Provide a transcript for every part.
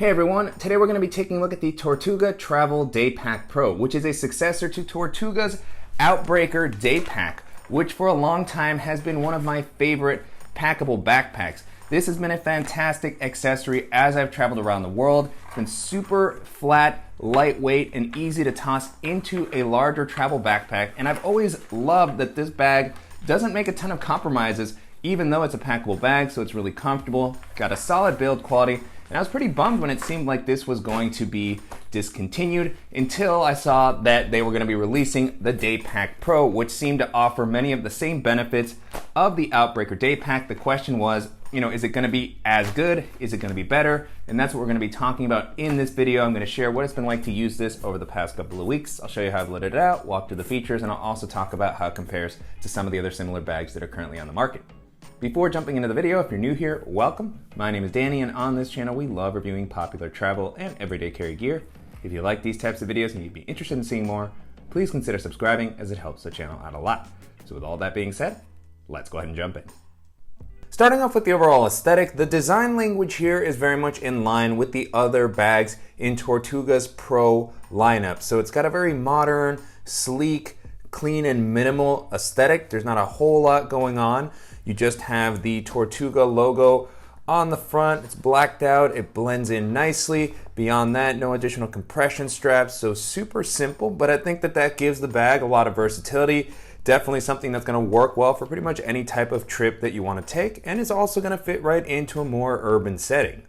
Hey everyone, today we're going to be taking a look at the Tortuga Travel Daypack Pro, which is a successor to Tortuga's Outbreaker Daypack, which for a long time has been one of my favorite packable backpacks. This has been a fantastic accessory as I've traveled around the world. It's been super flat, lightweight, and easy to toss into a larger travel backpack, and I've always loved that this bag doesn't make a ton of compromises, even though it's a packable bag, so it's really comfortable, got a solid build quality. And I was pretty bummed when it seemed like this was going to be discontinued until I saw that they were going to be releasing the Daypack Pro, which seemed to offer many of the same benefits of the Outbreaker Daypack. The question was, is it going to be as good? Is it going to be better? And that's what we're going to be talking about in this video. I'm going to share what it's been like to use this over the past couple of weeks. I'll show you how I've let it out, walk through the features, and I'll also talk about how it compares to some of the other similar bags that are currently on the market. Before jumping into the video, if you're new here, welcome. My name is Danny, and on this channel, we love reviewing popular travel and everyday carry gear. If you like these types of videos and you'd be interested in seeing more, please consider subscribing as it helps the channel out a lot. So with all that being said, let's go ahead and jump in. Starting off with the overall aesthetic, the design language here is very much in line with the other bags in Tortuga's Pro lineup. So it's got a very modern, sleek, clean, and minimal aesthetic. There's not a whole lot going on. You just have the Tortuga logo on the front. It's blacked out. It blends in nicely. Beyond that, no additional compression straps. So super simple, but I think that gives the bag a lot of versatility. Definitely something that's going to work well for pretty much any type of trip that you want to take, and it's also going to fit right into a more urban setting.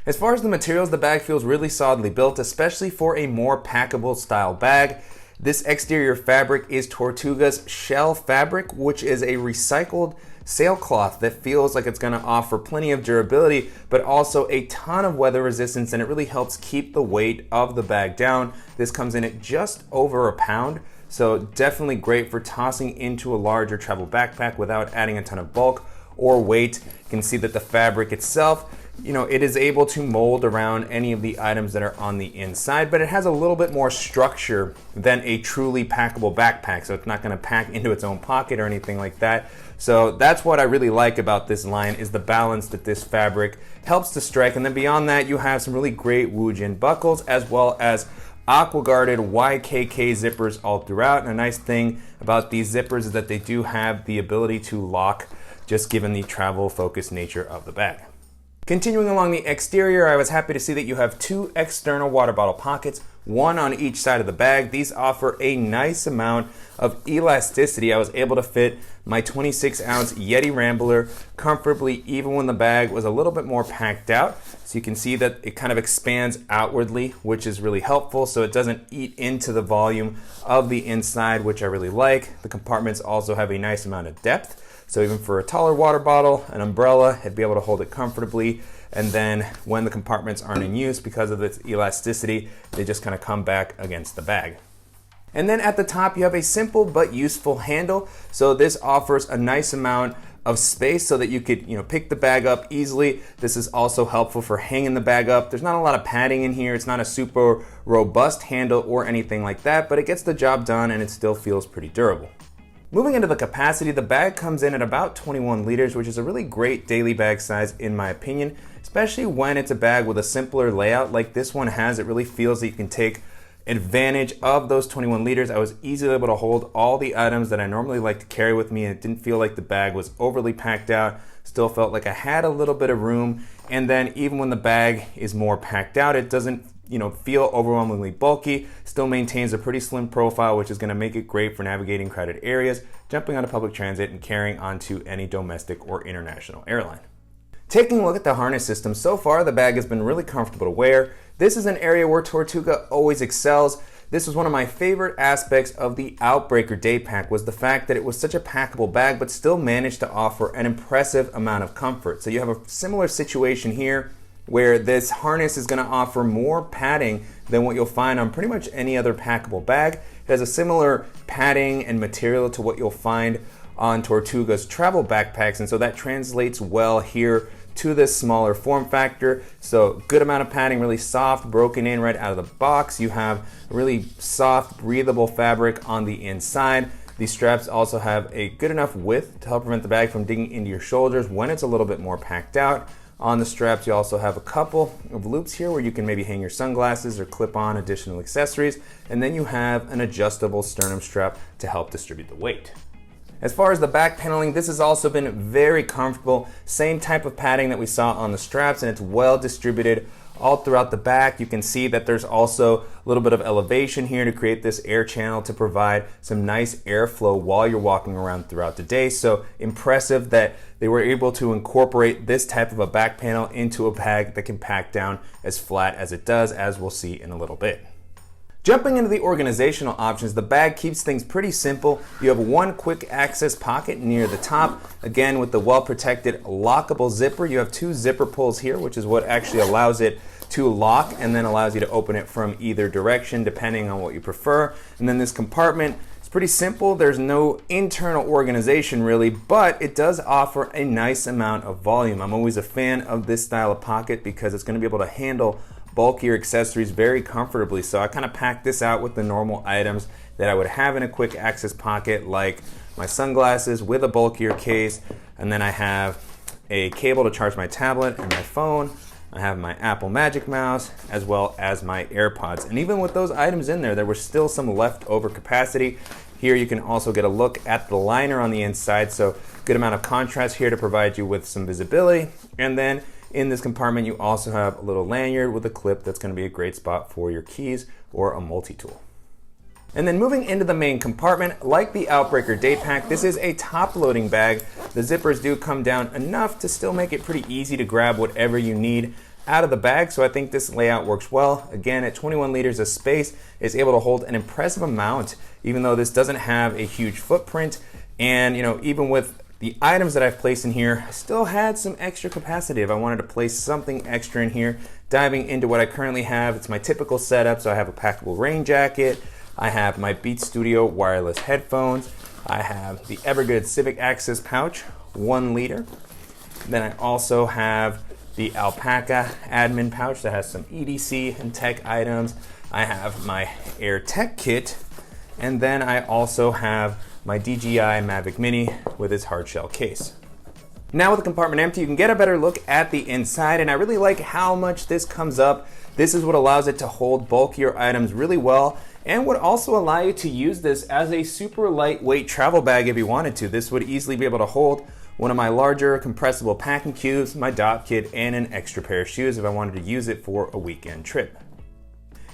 As far as the materials, the bag feels really solidly built, especially for a more packable style bag. This exterior fabric is Tortuga's shell fabric, which is a recycled sailcloth that feels like it's going to offer plenty of durability, but also a ton of weather resistance, and it really helps keep the weight of the bag down. This comes in at just over a pound, so definitely great for tossing into a larger travel backpack without adding a ton of bulk or weight. You can see that the fabric itself, it is able to mold around any of the items that are on the inside, but it has a little bit more structure than a truly packable backpack, so it's not going to pack into its own pocket or anything like that. So that's what I really like about this line, is the balance that this fabric helps to strike. And then beyond that, you have some really great Woojin buckles, as well as aqua-guarded YKK zippers all throughout. And a nice thing about these zippers is that they do have the ability to lock, just given the travel-focused nature of the bag. Continuing along the exterior, I was happy to see that you have two external water bottle pockets, one on each side of the bag. These offer a nice amount of elasticity. I was able to fit my 26-ounce Yeti Rambler comfortably, even when the bag was a little bit more packed out. So you can see that it kind of expands outwardly, which is really helpful, so it doesn't eat into the volume of the inside, which I really like. The compartments also have a nice amount of depth. So even for a taller water bottle, an umbrella, it'd be able to hold it comfortably. And then when the compartments aren't in use, because of its elasticity, they just kind of come back against the bag. And then at the top, you have a simple but useful handle. So this offers a nice amount of space so that you could, pick the bag up easily. This is also helpful for hanging the bag up. There's not a lot of padding in here. It's not a super robust handle or anything like that, but it gets the job done and it still feels pretty durable. Moving into the capacity, the bag comes in at about 21 liters, which is a really great daily bag size in my opinion, especially when it's a bag with a simpler layout like this one has. It really feels that you can take advantage of those 21 liters. I was easily able to hold all the items that I normally like to carry with me, and it didn't feel like the bag was overly packed out. Still felt like I had a little bit of room, and then even when the bag is more packed out, it doesn't feel overwhelmingly bulky, still maintains a pretty slim profile, which is going to make it great for navigating crowded areas, jumping onto public transit, and carrying onto any domestic or international airline. Taking a look at the harness system, so far the bag has been really comfortable to wear. This is an area where Tortuga always excels. This was one of my favorite aspects of the Outbreaker Daypack, was the fact that it was such a packable bag but still managed to offer an impressive amount of comfort. So you have a similar situation here, where this harness is going to offer more padding than what you'll find on pretty much any other packable bag. It has a similar padding and material to what you'll find on Tortuga's travel backpacks, and so that translates well here to this smaller form factor. So good amount of padding, really soft, broken in right out of the box. You have really soft, breathable fabric on the inside. These straps also have a good enough width to help prevent the bag from digging into your shoulders when it's a little bit more packed out. On the straps, you also have a couple of loops here where you can maybe hang your sunglasses or clip on additional accessories. And then you have an adjustable sternum strap to help distribute the weight. As far as the back paneling, this has also been very comfortable. Same type of padding that we saw on the straps, and it's well distributed all throughout the back. You can see that there's also a little bit of elevation here to create this air channel to provide some nice airflow while you're walking around throughout the day. So impressive that they were able to incorporate this type of a back panel into a bag that can pack down as flat as it does, as we'll see in a little bit. Jumping into the organizational options, the bag keeps things pretty simple. You have one quick access pocket near the top. Again, with the well-protected lockable zipper, you have two zipper pulls here, which is what actually allows it to lock and then allows you to open it from either direction depending on what you prefer. And then this compartment, it's pretty simple. There's no internal organization really, but it does offer a nice amount of volume. I'm always a fan of this style of pocket because it's going to be able to handle bulkier accessories very comfortably. So I kind of packed this out with the normal items that I would have in a quick access pocket, like my sunglasses with a bulkier case, and then I have a cable to charge my tablet and my phone. I have my Apple Magic Mouse as well as my AirPods. And even with those items in there, there was still some leftover capacity. Here you can also get a look at the liner on the inside, so good amount of contrast here to provide you with some visibility. And then in this compartment, you also have a little lanyard with a clip that's going to be a great spot for your keys or a multi-tool. And then moving into the main compartment, like the Outbreaker Daypack, this is a top-loading bag. The zippers do come down enough to still make it pretty easy to grab whatever you need out of the bag, so I think this layout works well. Again, at 21 liters of space, it's able to hold an impressive amount, even though this doesn't have a huge footprint. And even with the items that I've placed in here, I still had some extra capacity if I wanted to place something extra in here. Diving into what I currently have, it's my typical setup. So I have a packable rain jacket, I have my Beats Studio wireless headphones, I have the Evergood Civic Access pouch, 1 liter. Then I also have the Alpaca admin pouch that has some EDC and tech items. I have my Air Tech kit, and then I also have my DJI Mavic Mini with its hard shell case. Now with the compartment empty, you can get a better look at the inside, and I really like how much this comes up. This is what allows it to hold bulkier items really well, and would also allow you to use this as a super lightweight travel bag if you wanted to. This would easily be able to hold one of my larger compressible packing cubes, my dock kit, and an extra pair of shoes if I wanted to use it for a weekend trip.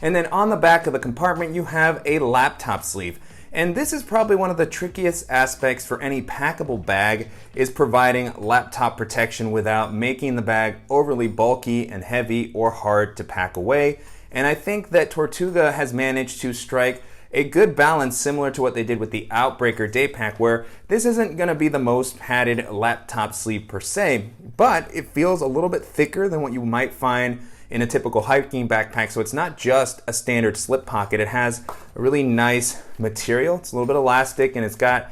And then on the back of the compartment, you have a laptop sleeve. And this is probably one of the trickiest aspects for any packable bag, is providing laptop protection without making the bag overly bulky and heavy or hard to pack away. And I think that Tortuga has managed to strike a good balance similar to what they did with the Outbreaker Daypack, where this isn't going to be the most padded laptop sleeve per se, but it feels a little bit thicker than what you might find in a typical hiking backpack. So it's not just a standard slip pocket. It has a really nice material. It's a little bit elastic, and it's got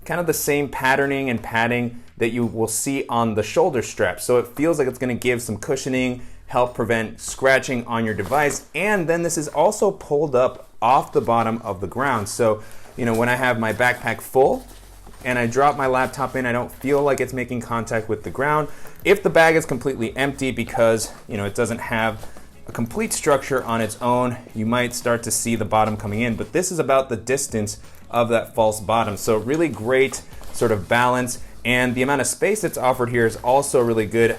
kind of the same patterning and padding that you will see on the shoulder strap. So it feels like it's going to give some cushioning, help prevent scratching on your device. And then this is also pulled up off the bottom of the ground. So, when I have my backpack full and I drop my laptop in, I don't feel like it's making contact with the ground. If the bag is completely empty because, it doesn't have a complete structure on its own, you might start to see the bottom coming in, but this is about the distance of that false bottom. So really great sort of balance, and the amount of space that's offered here is also really good.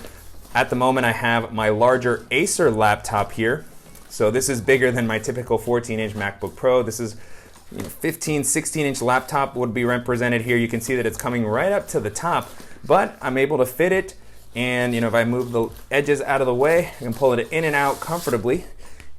At the moment, I have my larger Acer laptop here. So this is bigger than my typical 14-inch MacBook Pro. This is 15, 16-inch laptop would be represented here. You can see that it's coming right up to the top, but I'm able to fit it. And if I move the edges out of the way, I can pull it in and out comfortably.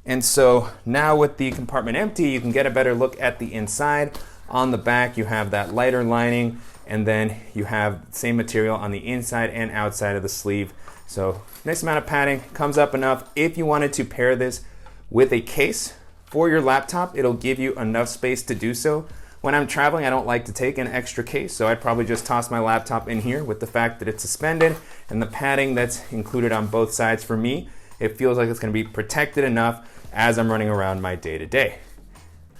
And so now with the compartment empty, you can get a better look at the inside. On the back, you have that lighter lining, and then you have the same material on the inside and outside of the sleeve. So nice amount of padding, comes up enough. If you wanted to pair this with a case for your laptop, it'll give you enough space to do so. When I'm traveling, I don't like to take an extra case, so I'd probably just toss my laptop in here. With the fact that it's suspended and the padding that's included on both sides, for me, it feels like it's going to be protected enough as I'm running around my day-to-day.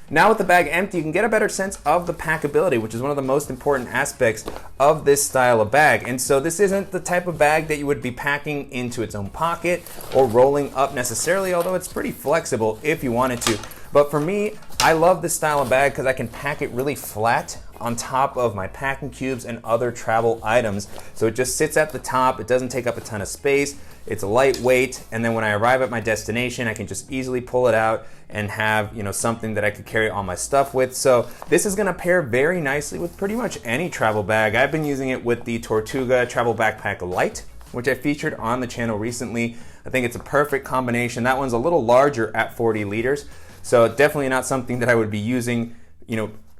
Now with the bag empty, you can get a better sense of the packability, which is one of the most important aspects of this style of bag. And so this isn't the type of bag that you would be packing into its own pocket or rolling up necessarily, although it's pretty flexible if you wanted to. But for me, I love this style of bag because I can pack it really flat on top of my packing cubes and other travel items. So it just sits at the top, it doesn't take up a ton of space, it's lightweight, and then when I arrive at my destination, I can just easily pull it out and have, something that I could carry all my stuff with. So this is gonna pair very nicely with pretty much any travel bag. I've been using it with the Tortuga Travel Backpack Lite, which I featured on the channel recently. I think it's a perfect combination. That one's a little larger at 40 liters. So definitely not something that I would be using,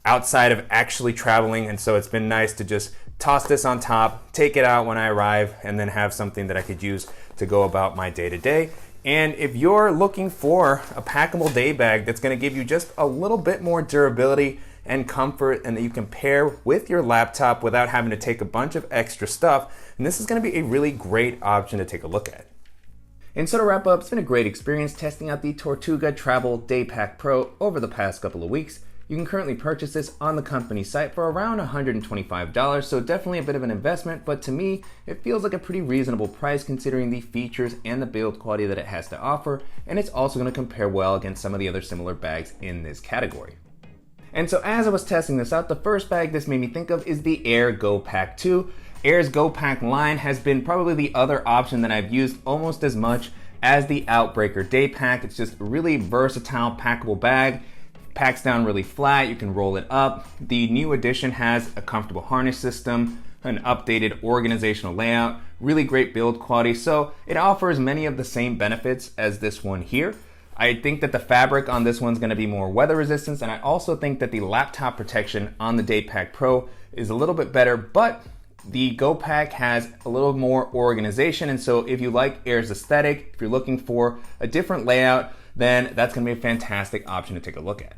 outside of actually traveling. And so it's been nice to just toss this on top, take it out when I arrive, and then have something that I could use to go about my day-to-day. And if you're looking for a packable day bag that's gonna give you just a little bit more durability and comfort, and that you can pair with your laptop without having to take a bunch of extra stuff, and this is gonna be a really great option to take a look at. And so to wrap up, it's been a great experience testing out the Tortuga Travel Daypack Pro over the past couple of weeks. You can currently purchase this on the company site for around $125, so definitely a bit of an investment, but to me, it feels like a pretty reasonable price considering the features and the build quality that it has to offer, and it's also going to compare well against some of the other similar bags in this category. And so as I was testing this out, the first bag this made me think of is the Air Go Pack 2. Air's Go Pack line has been probably the other option that I've used almost as much as the Outbreaker Day Pack. It's just a really versatile packable bag. Packs down really flat, you can roll it up. The new edition has a comfortable harness system, an updated organizational layout, really great build quality, so it offers many of the same benefits as this one here. I think that the fabric on this one's gonna be more weather resistant, and I also think that the laptop protection on the Daypack Pro is a little bit better, but the Go Pack has a little more organization, and so if you like Air's aesthetic, if you're looking for a different layout, then that's gonna be a fantastic option to take a look at.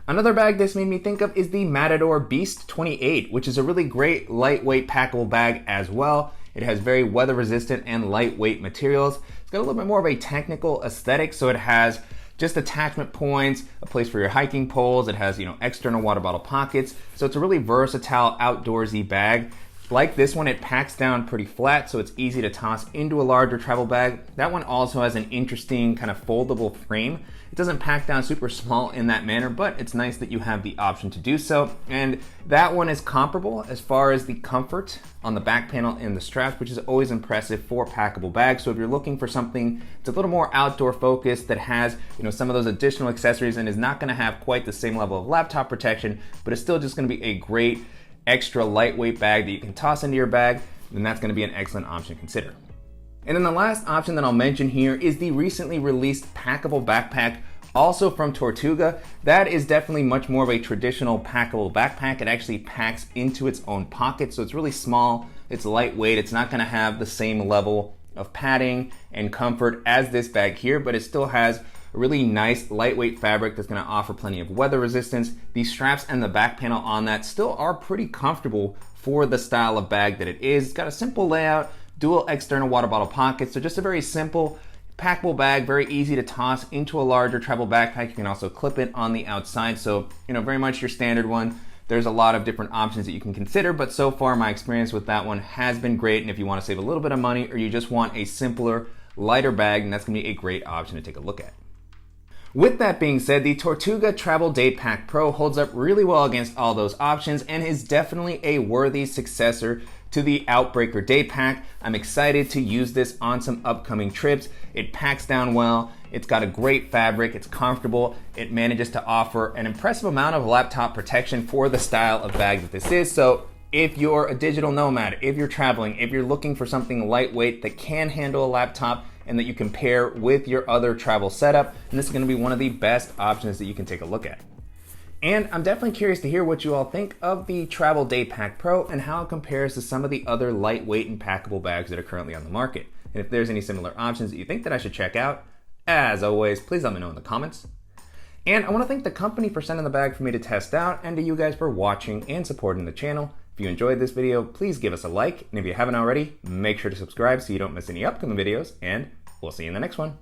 Another bag this made me think of is the Matador Beast 28, which is a really great lightweight packable bag as well. It has very weather resistant and lightweight materials. It's got a little bit more of a technical aesthetic, so it has just attachment points, a place for your hiking poles. It has, external water bottle pockets. So it's a really versatile outdoorsy bag. Like this one, it packs down pretty flat, so it's easy to toss into a larger travel bag. That one also has an interesting kind of foldable frame. It doesn't pack down super small in that manner, but it's nice that you have the option to do so. And that one is comparable as far as the comfort on the back panel and the straps, which is always impressive for packable bags. So if you're looking for something that's a little more outdoor focused, that has some of those additional accessories and is not gonna have quite the same level of laptop protection, but it's still just gonna be a great extra lightweight bag that you can toss into your bag, then that's gonna be an excellent option to consider. And then the last option that I'll mention here is the recently released packable backpack, also from Tortuga. That is definitely much more of a traditional packable backpack. It actually packs into its own pocket, so it's really small, it's lightweight, it's not gonna have the same level of padding and comfort as this bag here, but it still has a really nice lightweight fabric that's gonna offer plenty of weather resistance. The straps and the back panel on that still are pretty comfortable for the style of bag that it is. It's got a simple layout, dual external water bottle pockets, so just a very simple packable bag, very easy to toss into a larger travel backpack. You can also clip it on the outside, so very much your standard one. There's a lot of different options that you can consider, but so far my experience with that one has been great, and if you wanna save a little bit of money or you just want a simpler, lighter bag, then that's gonna be a great option to take a look at. With that being said, the Tortuga Travel Daypack Pro holds up really well against all those options and is definitely a worthy successor to the Outbreaker Daypack. I'm excited to use this on some upcoming trips. It packs down well, it's got a great fabric, it's comfortable, it manages to offer an impressive amount of laptop protection for the style of bag that this is. So if you're a digital nomad, if you're traveling, if you're looking for something lightweight that can handle a laptop and that you can pair with your other travel setup, and this is gonna be one of the best options that you can take a look at. And I'm definitely curious to hear what you all think of the Travel Daypack Pro and how it compares to some of the other lightweight and packable bags that are currently on the market. And if there's any similar options that you think that I should check out, as always, please let me know in the comments. And I wanna thank the company for sending the bag for me to test out, and to you guys for watching and supporting the channel. If you enjoyed this video, please give us a like, and if you haven't already, make sure to subscribe so you don't miss any upcoming videos, and we'll see you in the next one.